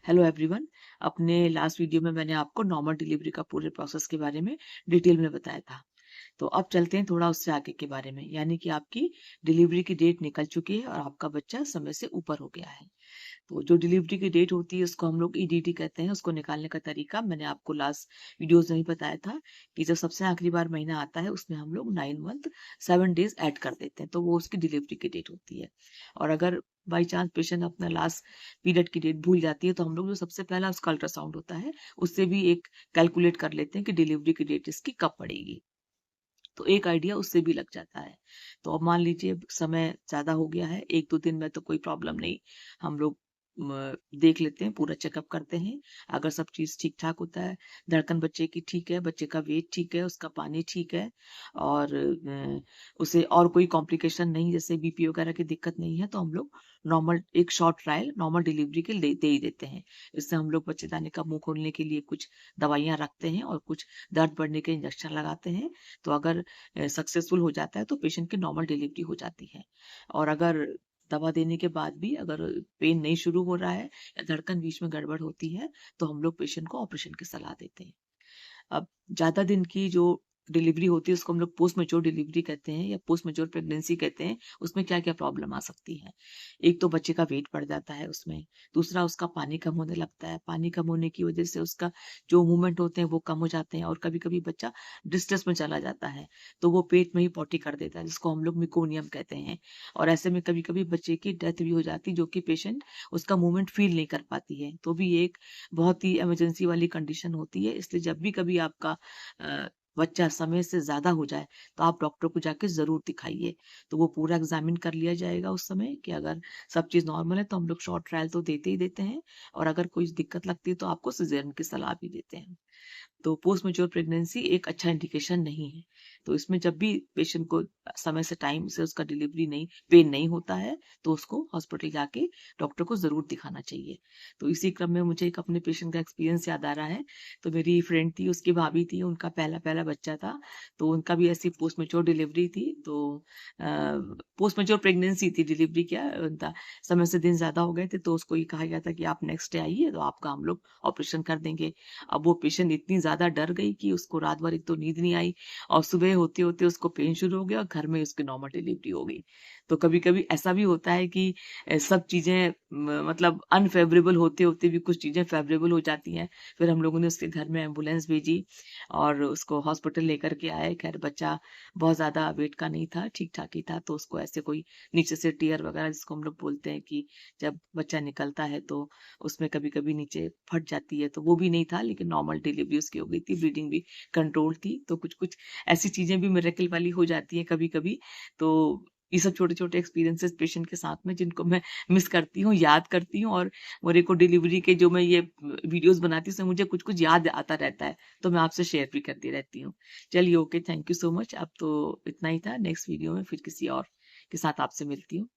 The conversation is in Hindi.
Hello everyone. अपने लास्ट वीडियो में मैंने आपको नॉर्मल डिलीवरी का पूरे प्रोसेस के बारे में डिटेल में बताया था। तो अब चलते हैं थोड़ा उससे आगे के बारे में, यानी कि आपकी डिलीवरी की डेट निकल चुकी है और आपका बच्चा समय से ऊपर हो गया है। तो जो डिलीवरी की डेट होती है उसको हम लोग ईडीटी कहते हैं। उसको निकालने का तरीका मैंने आपको लास्ट वीडियोस में ही बताया था कि जब सबसे आखिरी बार महीना आता है उसमें हम लोग 9 मंथ 7 डेज ऐड कर देते हैं, तो वो उसकी डिलीवरी की डेट होती है। और अगर बाई चांस पेशेंट अपना लास्ट पीरियड की डेट भूल जाती है तो हम लोग जो सबसे पहला उसका अल्ट्रासाउंड होता है उससे भी एक कैलकुलेट कर लेते हैं कि डिलीवरी की डेट इसकी कब पड़ेगी। तो एक आइडिया उससे भी लग जाता है। तो अब मान लीजिए समय ज्यादा हो गया है, 1-2 दिन में तो कोई प्रॉब्लम नहीं। हम लोग देख लेते हैं, पूरा चेकअप करते हैं। अगर सब चीज ठीक ठाक होता है, धड़कन बच्चे की ठीक है, बच्चे का वेट ठीक है, उसका पानी ठीक है और उसे और कोई कॉम्प्लिकेशन नहीं, जैसे बीपी वगैरह की दिक्कत नहीं है, तो हम लोग नॉर्मल एक शॉर्ट ट्रायल नॉर्मल डिलीवरी के दे ही देते हैं। इससे हम लोग बच्चेदानी का मुंह खोलने के लिए कुछ दवाइयां रखते हैं और कुछ दर्द बढ़ने के इंजेक्शन लगाते हैं। तो अगर सक्सेसफुल हो जाता है तो पेशेंट की नॉर्मल डिलीवरी हो जाती है। और अगर दवा देने के बाद भी अगर पेन नहीं शुरू हो रहा है या धड़कन बीच में गड़बड़ होती है तो हम लोग पेशेंट को ऑपरेशन की सलाह देते हैं। अब ज्यादा दिन की जो डिलीवरी होती है उसको हम लोग पोस्ट मेच्योर डिलीवरी कहते हैं या पोस्ट मेच्योर प्रेगनेंसी कहते हैं। उसमें क्या क्या प्रॉब्लम आ सकती है? एक तो बच्चे का वेट बढ़ जाता है उसमें। दूसरा, उसका पानी कम होने लगता है। पानी कम होने की वजह से उसका जो मूवमेंट होते हैं वो कम हो जाते हैं और कभी कभी बच्चा डिस्ट्रेस में चला जाता है, तो वो पेट में ही पॉटी कर देता है, जिसको हम लोग मिकोनियम कहते हैं। और ऐसे में कभी कभी बच्चे की डेथ भी हो जाती है, जो कि पेशेंट उसका मूवमेंट फील नहीं कर पाती है। तो भी एक बहुत ही इमरजेंसी वाली कंडीशन होती है। इसलिए जब भी कभी आपका बच्चा समय से ज्यादा हो जाए तो आप डॉक्टर को जाके जरूर दिखाइए। तो वो पूरा एग्जामिन कर लिया जाएगा उस समय कि अगर सब चीज नॉर्मल है तो हम लोग शॉर्ट ट्रायल तो देते ही देते हैं, और अगर कोई दिक्कत लगती है तो आपको सिजेरियन की सलाह भी देते हैं। तो पोस्ट मेच्योर प्रेगनेंसी एक अच्छा इंडिकेशन नहीं है। तो इसमें जब भी पेशेंट को समय से टाइम से उसका डिलीवरी नहीं पेन नहीं होता है तो उसको हॉस्पिटल जाके डॉक्टर को जरूर दिखाना चाहिए। तो इसी क्रम में मुझे एक अपने पेशेंट का एक्सपीरियंस याद आ रहा है। तो मेरी फ्रेंड थी, उसकी भाभी थी, उनका पहला पहला बच्चा था। तो उनका भी ऐसी पोस्ट मेच्योर डिलीवरी थी। तो पोस्ट मेच्योर प्रेगनेंसी थी, डिलीवरी क्या उनका समय से दिन ज्यादा हो गए थे, तो उसको ये कहा गया था कि आप नेक्स्ट डे आइए तो आपका हम लोग ऑपरेशन कर देंगे। अब वो पेशेंट इतनी ज्यादा डर गई कि उसको रात भर एक तो नींद नहीं आई और सुबह होते होते उसको पेन शुरू हो गया और घर में उसकी नॉर्मल डिलीवरी हो गई। तो कभी कभी ऐसा भी होता है कि सब चीजें मतलब अनफेवरेबल होते होते भी कुछ चीजें फेवरेबल हो जाती हैं। फिर हम लोगों ने उसके घर में एम्बुलेंस भेजी और उसको हॉस्पिटल लेकर के आए। खैर बच्चा बहुत ज्यादा वेट का नहीं था, ठीक ठाक ही था। तो उसको ऐसे कोई नीचे से टीयर वगैरह, जिसको हम लोग बोलते हैं कि जब बच्चा निकलता है तो उसमें कभी कभी नीचे फट जाती है, तो वो भी नहीं था। लेकिन नॉर्मल डिलीवरी उसकी हो गई थी, ब्लीडिंग भी कंट्रोल थी। तो कुछ कुछ ऐसी चीजें भी मिरेकल वाली हो जाती हैं कभी कभी। तो ये सब छोटे छोटे एक्सपीरियंसेस पेशेंट के साथ में जिनको मैं मिस करती हूँ, याद करती हूँ। और मेरे को डिलीवरी के जो मैं ये वीडियोस बनाती हूँ उसमें मुझे कुछ कुछ याद आता रहता है, तो मैं आपसे शेयर भी करती रहती हूँ। चलिए, okay, thank you so much. अब तो इतना ही था। नेक्स्ट वीडियो में फिर किसी और के साथ आपसे मिलती हूँ।